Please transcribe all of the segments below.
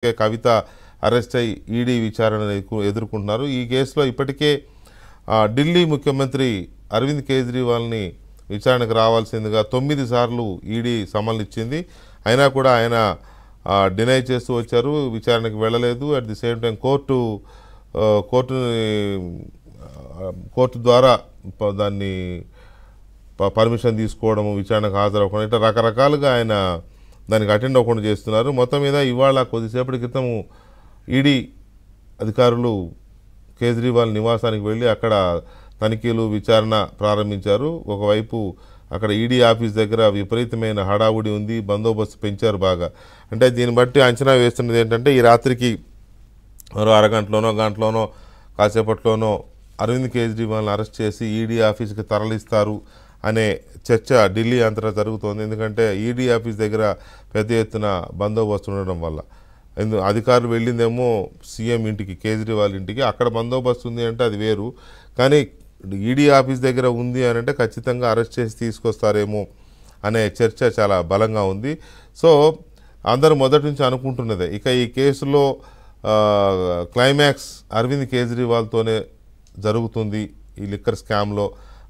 కవిత arrest అయి ED విచారణ ఎదుర్కొంటున్నారు. ఈ కేసులో ఇప్పటికే ఢిల్లీ ముఖ్యమంత్రి అరవింద్ కేజ్రీవాల్ని విచారణకు రావాల్సిందిగా 9 సార్లు ఈడీ సమన్లు ఇచ్చింది. అయినా కూడా ఆయన డినై చేస్తూ వచ్చారు, విచారణకు వెళ్ళలేదు. At the same time court ద్వారా దాన్ని పర్మిషన్ తీసుకోవడము, విచారణకు హాజరవ్వకుండా ఇట్లా రకరకాలుగా ఆయన దానికి అటెండ్ అవ్వకుండా చేస్తున్నారు. మొత్తం మీద ఇవాళ కొద్దిసేపటి క్రితం ఈడీ అధికారులు కేజ్రీవాల్ నివాసానికి వెళ్ళి అక్కడ తనిఖీలు విచారణ ప్రారంభించారు. ఒకవైపు అక్కడ ఈడీ ఆఫీస్ దగ్గర విపరీతమైన హడావుడి ఉంది, బందోబస్తు పెంచారు బాగా. అంటే దీన్ని బట్టి అంచనా వేస్తున్నది ఏంటంటే ఈ రాత్రికి మరో అరగంటలోనో గంటలోనో కాసేపట్లోనో అరవింద్ కేజ్రీవాల్ని అరెస్ట్ చేసి ఈడీ ఆఫీస్కి తరలిస్తారు అనే చర్చ ఢిల్లీ అంతటా జరుగుతోంది. ఎందుకంటే ఈడీ ఆఫీస్ దగ్గర పెద్ద ఎత్తున బందోబస్తు ఉండడం వల్ల అధికారులు వెళ్ళిందేమో సీఎం ఇంటికి, కేజ్రీవాల్ ఇంటికి. అక్కడ బందోబస్తు ఉంది అంటే అది వేరు, కానీ ఈడీ ఆఫీస్ దగ్గర ఉంది అని అంటే ఖచ్చితంగా అరెస్ట్ చేసి తీసుకొస్తారేమో అనే చర్చ చాలా బలంగా ఉంది. సో అందరూ మొదటి నుంచి అనుకుంటున్నదే ఇక ఈ కేసులో క్లైమాక్స్ అరవింద్ కేజ్రీవాల్తోనే జరుగుతుంది ఈ లిక్కర్ స్కామ్లో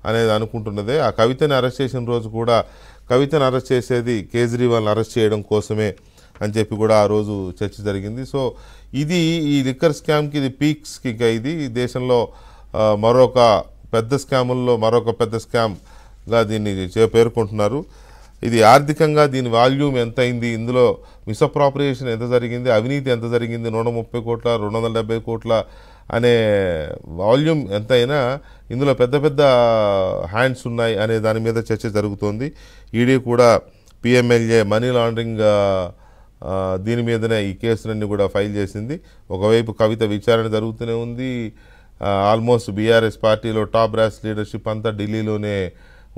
అనేది అనుకుంటున్నదే. ఆ కవితని అరెస్ట్ చేసిన రోజు కూడా కవితను అరెస్ట్ చేసేది కేజ్రీవాల్ని అరెస్ట్ చేయడం కోసమే అని చెప్పి కూడా ఆ రోజు చర్చ జరిగింది. సో ఇది ఈ లిక్కర్ స్కామ్కి ఇది పీక్స్కి ఇంకా ఇది దేశంలో మరొక పెద్ద స్కాముల్లో మరొక పెద్ద స్కామ్గా దీన్ని పేర్కొంటున్నారు. ఇది ఆర్థికంగా దీని వాల్యూమ్ ఎంత అయింది, ఇందులో మిస్అప్రాప్రియేషన్ ఎంత జరిగింది, అవినీతి ఎంత జరిగింది, 130 కోట్ల 270 కోట్ల అనే వాల్యూమ్ ఎంత అయినా ఇందులో పెద్ద పెద్ద హ్యాండ్స్ ఉన్నాయి అనే దాని మీద చర్చ జరుగుతోంది. ఈడీ కూడా పిఎంఎల్ఏ మనీ లాండరింగ్ దీని మీదనే ఈ కేసులన్నీ కూడా ఫైల్ చేసింది. ఒకవైపు కవిత విచారణ జరుగుతూనే ఉంది. ఆల్మోస్ట్ బీఆర్ఎస్ పార్టీలో టాప్ బ్రాస్ లీడర్షిప్ అంతా ఢిల్లీలోనే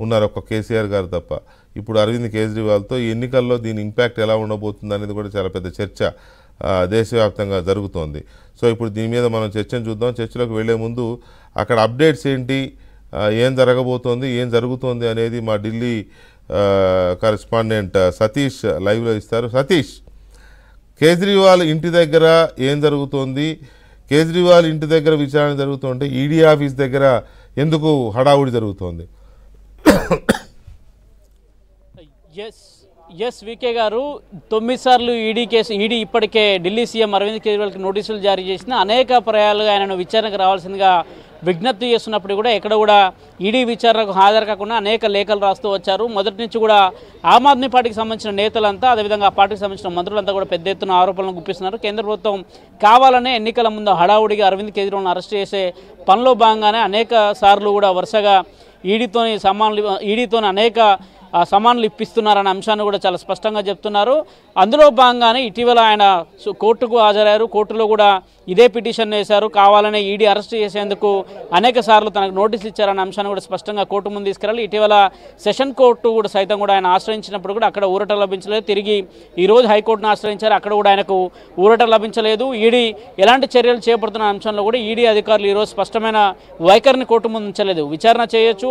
ఉన్నారు, ఒక్క కేసీఆర్ గారు తప్ప. ఇప్పుడు అరవింద్ కేజ్రీవాల్తో ఈ ఎన్నికల్లో దీని ఇంపాక్ట్ ఎలా ఉండబోతుంది అనేది కూడా చాలా పెద్ద చర్చ దేశవ్యాప్తంగా జరుగుతోంది. సో ఇప్పుడు దీని మీద మనం చర్చను చూద్దాం. చర్చలోకి వెళ్లే ముందు అక్కడ అప్డేట్స్ ఏంటి, ఏం జరగబోతోంది, ఏం జరుగుతోంది అనేది మా ఢిల్లీ కరెస్పాండెంట్ సతీష్ లైవ్లో ఇస్తారు. సతీష్, కేజ్రీవాల్ ఇంటి దగ్గర ఏం జరుగుతోంది, కేజ్రీవాల్ ఇంటి దగ్గర విచారణ జరుగుతుంటే ఈడీ ఆఫీస్ దగ్గర ఎందుకు హడావుడి జరుగుతోంది? ఎస్ వికే గారు, 9 సార్లు ఈడీ ఇప్పటికే ఢిల్లీ సీఎం అరవింద్ కేజ్రీవాల్కి నోటీసులు జారీ చేసిన అనేక పర్యాలుగా ఆయనను విచారణకు రావాల్సిందిగా విజ్ఞప్తి చేస్తున్నప్పుడు కూడా ఎక్కడ కూడా ఈడీ విచారణకు హాజరు కాకుండా అనేక లేఖలు రాస్తూ వచ్చారు. మొదటి నుంచి కూడా ఆమ్ ఆద్మీ పార్టీకి సంబంధించిన నేతలంతా, అదేవిధంగా ఆ పార్టీకి సంబంధించిన మంత్రులంతా కూడా పెద్ద ఎత్తున ఆరోపణలు గుప్పిస్తున్నారు. కేంద్ర ప్రభుత్వం కావాలనే ఎన్నికల ముందు హడావుడిగా అరవింద్ కేజ్రీవాల్ని అరెస్ట్ చేసే పనిలో భాగంగానే అనేక సార్లు కూడా వరుసగా ఈడీతోని అనేక సమాన్లు ఇప్పిస్తున్నారనే అంశాన్ని కూడా చాలా స్పష్టంగా చెప్తున్నారు. అందులో భాగంగానే ఇటీవల ఆయన కోర్టుకు హాజరయ్యారు. కోర్టులో కూడా ఇదే పిటిషన్ వేశారు. కావాలనే ఈడీ అరెస్ట్ చేసేందుకు అనేక సార్లు తనకు నోటీసులు ఇచ్చారనే అంశాన్ని కూడా స్పష్టంగా కోర్టు ముందు తీసుకెళ్ళాలి. ఇటీవల సెషన్ కోర్టు కూడా సైతం కూడా ఆయన ఆశ్రయించినప్పుడు కూడా అక్కడ ఊరట లభించలేదు. తిరిగి ఈరోజు హైకోర్టును ఆశ్రయించారు, అక్కడ కూడా ఆయనకు ఊరట లభించలేదు. ఈడీ ఎలాంటి చర్యలు చేపడుతున్న అంశంలో కూడా ఈడీ అధికారులు ఈరోజు స్పష్టమైన వైఖరిని కోర్టు ముందు ఉంచలేదు. విచారణ చేయొచ్చు,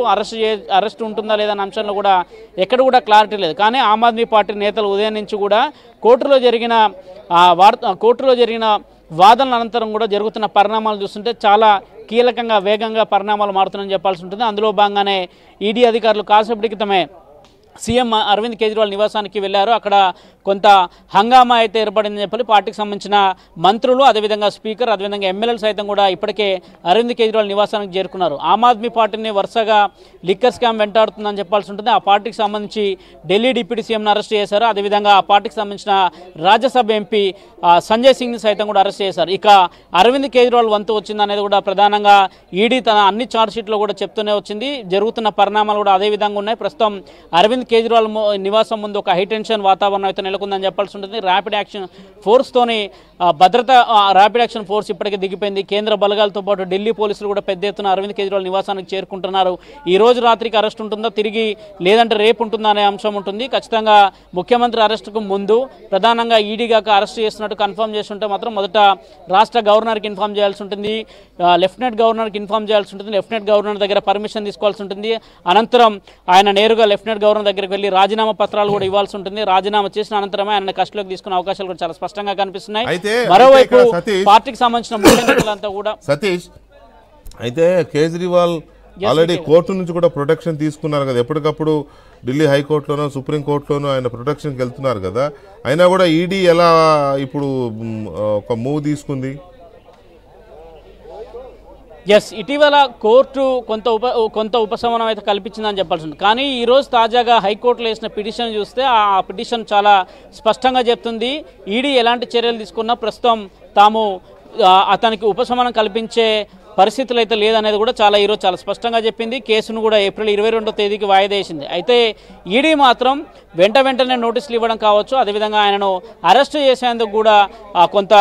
అరెస్ట్ ఉంటుందా లేదా అనే అంశంలో కూడా ఎక్కడ కూడా క్లారిటీ లేదు. కానీ ఆమ్ ఆద్మీ పార్టీ నేతలు ఉదయం నుంచి కూడా కోర్టులో జరిగిన వాదనల అనంతరం కూడా జరుగుతున్న పరిణామాలు చూస్తుంటే చాలా కీలకంగా వేగంగా పరిణామాలు మారుతున్నాయని చెప్పాల్సి ఉంటుంది. అందులో భాగంగానే ఈడీ అధికారులు కాసేపటి క్రితమే సీఎం అరవింద్ కేజ్రీవాల్ నివాసానికి వెళ్ళారు. అక్కడ కొంత హంగామా అయితే ఏర్పడిందని చెప్పి పార్టీకి సంబంధించిన మంత్రులు, అదేవిధంగా స్పీకర్, అదేవిధంగా ఎమ్మెల్యేలు సైతం కూడా ఇప్పటికే అరవింద్ కేజ్రీవాల్ నివాసానికి చేరుకున్నారు. ఆమ్ ఆద్మీ పార్టీని వరుసగా లిక్కర్ స్కామ్ వెంటాడుతుందని చెప్పాల్సి ఉంటుంది. ఆ పార్టీకి సంబంధించి ఢిల్లీ డిప్యూటీ సీఎంను అరెస్ట్ చేశారు. అదేవిధంగా ఆ పార్టీకి సంబంధించిన రాజ్యసభ ఎంపీ సంజయ్ సింగ్ని సైతం కూడా అరెస్ట్ చేశారు. ఇక అరవింద్ కేజ్రీవాల్ వంతు వచ్చిందనేది కూడా ప్రధానంగా ఈడీ తన అన్ని ఛార్జ్షీట్లో కూడా చెప్తూనే వచ్చింది. జరుగుతున్న పరిణామాలు కూడా అదే విధంగా ఉన్నాయి. ప్రస్తుతం అరవింద్ కేజ్రీవాల్ నివాసం ముందు ఒక హైటెన్షన్ వాతావరణం అయితే నెలకొందని చెప్పాల్సి ఉంటుంది. ర్యాపిడ్ యాక్షన్ ఫోర్స్ ఇప్పటికే దిగిపోయింది. కేంద్ర బలగాలతో పాటు ఢిల్లీ పోలీసులు కూడా పెద్ద ఎత్తున అరవింద్ కేజ్రీవాల్ నివాసానికి చేరుకుంటున్నారు. ఈ రోజు రాత్రికి అరెస్ట్ ఉంటుందా, తిరిగి లేదంటే రేపు ఉంటుందా అనే అంశం ఉంటుంది. ఖచ్చితంగా ముఖ్యమంత్రి అరెస్టుకు ముందు ప్రధానంగా ఈడీగాక అరెస్ట్ చేస్తున్నట్టు కన్ఫర్మ్ చేస్తుంటే మాత్రం మొదట రాష్ట్ర గవర్నర్కి ఇన్ఫార్మ్ చేయాల్సి ఉంటుంది, లెఫ్టినెంట్ గవర్నర్కి ఇన్ఫార్మ్ చేయాల్సి ఉంటుంది, లెఫ్టినెంట్ గవర్నర్ దగ్గర పర్మిషన్ తీసుకోవాల్సి ఉంటుంది. అనంతరం ఆయన నేరుగా లెఫ్టినెంట్ గవర్నర్ దగ్గరికి వెళ్ళి రాజీనామా పత్రాలు కూడా ఇవ్వాల్సి ఉంటుంది. రాజీనామా చేసిన అనంతరమే ఆయన కస్టడీలోకి తీసుకునే అవకాశాలు కూడా చాలా స్పష్టంగా కనిపిస్తున్నాయి. మరోవైపు పార్టీకి సంబంధించిన ముఖ్య నేతలంతా కూడా సతీష్ అయితే కేజ్రీవాల్ ఆల్రెడీ కోర్టు నుంచి కూడా ప్రొటెక్షన్ తీసుకున్నారు కదా, ఎప్పటికప్పుడు ఢిల్లీ హైకోర్టులోనో సుప్రీంకోర్టులోనో ఆయన ప్రొటెక్షన్కి వెళ్తున్నారు కదా, అయినా కూడా ఈడీ ఎలా ఇప్పుడు ఒక మూవ్ తీసుకుంది? ఎస్, ఇటీవల కోర్టు కొంత ఉపశమనం అయితే కల్పించిందని చెప్పాల్సింది. కానీ ఈరోజు తాజాగా హైకోర్టులో వేసిన పిటిషన్ చూస్తే ఆ పిటిషన్ చాలా స్పష్టంగా చెప్తుంది. ఈడీ ఎలాంటి చర్యలు తీసుకున్నా ప్రస్తుతం తాము అతనికి ఉపశమనం కల్పించే పరిస్థితులు అయితే లేదనేది కూడా ఈరోజు చాలా స్పష్టంగా చెప్పింది. కేసును కూడా ఏప్రిల్ 22వ తేదీకి వాయిదా వేసింది. అయితే ఈడీ మాత్రం వెంటనే నోటీసులు ఇవ్వడం కావచ్చు, అదేవిధంగా ఆయనను అరెస్ట్ చేసేందుకు కూడా కొంత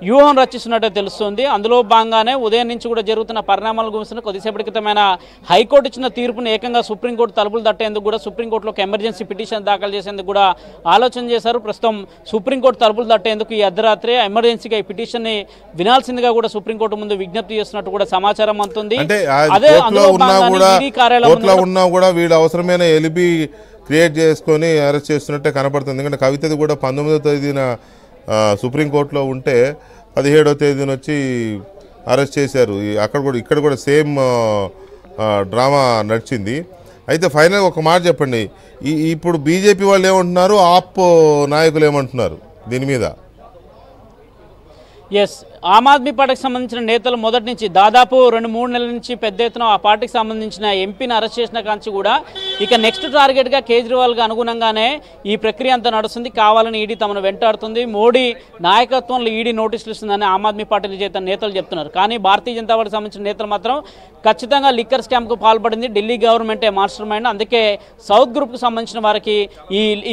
వ్యూహం రచిస్తున్నట్టు తెలుస్తుంది. అందులో భాగంగానే ఉదయం నుంచి కూడా జరుగుతున్న పరిణామాల గురించి కొద్దిసేపటి క్రితమైన హైకోర్టు ఇచ్చిన తీర్పును ఏకంగా సుప్రీంకోర్టు తలుపులు తట్టేందుకు కూడా సుప్రీంకోర్టులో ఒక ఎమర్జెన్సీ పిటిషన్ దాఖలు చేసేందుకు కూడా ఆలోచన చేశారు. ప్రస్తుతం సుప్రీంకోర్టు తలుపులు తట్టేందుకు ఈ అర్ధరాత్రి ఎమర్జెన్సీగా ఈ పిటిషన్ని వినాల్సిందిగా కూడా సుప్రీంకోర్టు ముందు విజ్ఞప్తి చేస్తున్నట్టు కూడా సమాచారం అందుతుంది. అదే ఉన్నా కూడా వీళ్ళు అవసరమైన ఎలిబి క్రియేట్ చేసుకొని అరెస్ట్ చేస్తున్నట్టే కనపడుతుంది. ఎందుకంటే కవితది కూడా 19వ తేదీన సుప్రీంకోర్టులో ఉంటే 17వ తేదీన వచ్చి అరెస్ట్ చేశారు. ఇక్కడ కూడా సేమ్ డ్రామా నడిచింది. అయితే ఫైనల్ ఒక మాట చెప్పండి, ఇప్పుడు బీజేపీ వాళ్ళు ఏమంటున్నారు, ఆప్ నాయకులు ఏమంటున్నారు దీని మీద? ఎస్, ఆమ్ ఆద్మీ పార్టీకి సంబంధించిన నేతలు మొదటి నుంచి దాదాపు 2-3 నెలల నుంచి పెద్ద ఎత్తున ఆ పార్టీకి సంబంధించిన ఎంపీని అరెస్ట్ చేసిన కాంచి కూడా ఇక నెక్స్ట్ టార్గెట్గా కేజ్రీవాల్కి అనుగుణంగానే ఈ ప్రక్రియ అంతా నడుస్తుంది. కావాలని ఈడీ తమను వెంటాడుతుంది, మోడీ నాయకత్వంలో ఈడీ నోటీసులు ఇస్తుందని ఆమ్ ఆద్మీ పార్టీ నేతలు చెప్తున్నారు. కానీ భారతీయ జనతా పార్టీకి సంబంధించిన నేతలు మాత్రం ఖచ్చితంగా లిక్కర్ స్కామ్కు పాల్పడింది ఢిల్లీ గవర్నమెంటే మాస్టర్ మైండ్, అందుకే సౌత్ గ్రూప్కి సంబంధించిన వారికి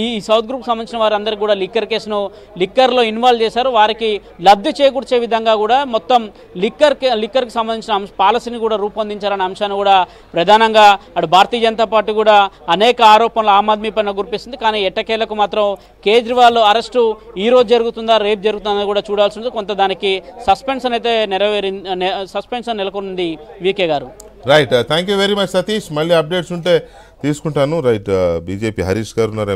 ఈ సౌత్ గ్రూప్కి సంబంధించిన వారందరికీ కూడా లిక్కర్ కేసును లిక్కర్లో ఇన్వాల్వ్ చేశారు. వారికి లబ్ధి చేకూర్చే విధంగా కూడా మొత్తం లిక్కర్కి సంబంధించిన పాలసీని కూడా రూపొందించారనే అంశాన్ని కూడా ప్రధానంగా అటు భారతీయ జనతా పార్టీ కూడా అనేక ఆరోపణలు ఆమ్ ఆద్మీ పైన గురిపిస్తుంది. కానీ ఎట్టకేలకు మాత్రం కేజ్రీవాల్ అరెస్టు ఈ రోజు జరుగుతుందా రేపు జరుగుతుందా కూడా చూడాల్సి ఉంది. కొంత దానికి సస్పెన్షన్ అయితే సస్పెన్షన్ నెలకొంది వికే గారు. Right, thank you very much Satish. మళ్ళీ అప్డేట్స్ ఉంటే తీసుకుంటాను. రైట్, బీజేపీ హరీష్ గారు ఉన్నారు.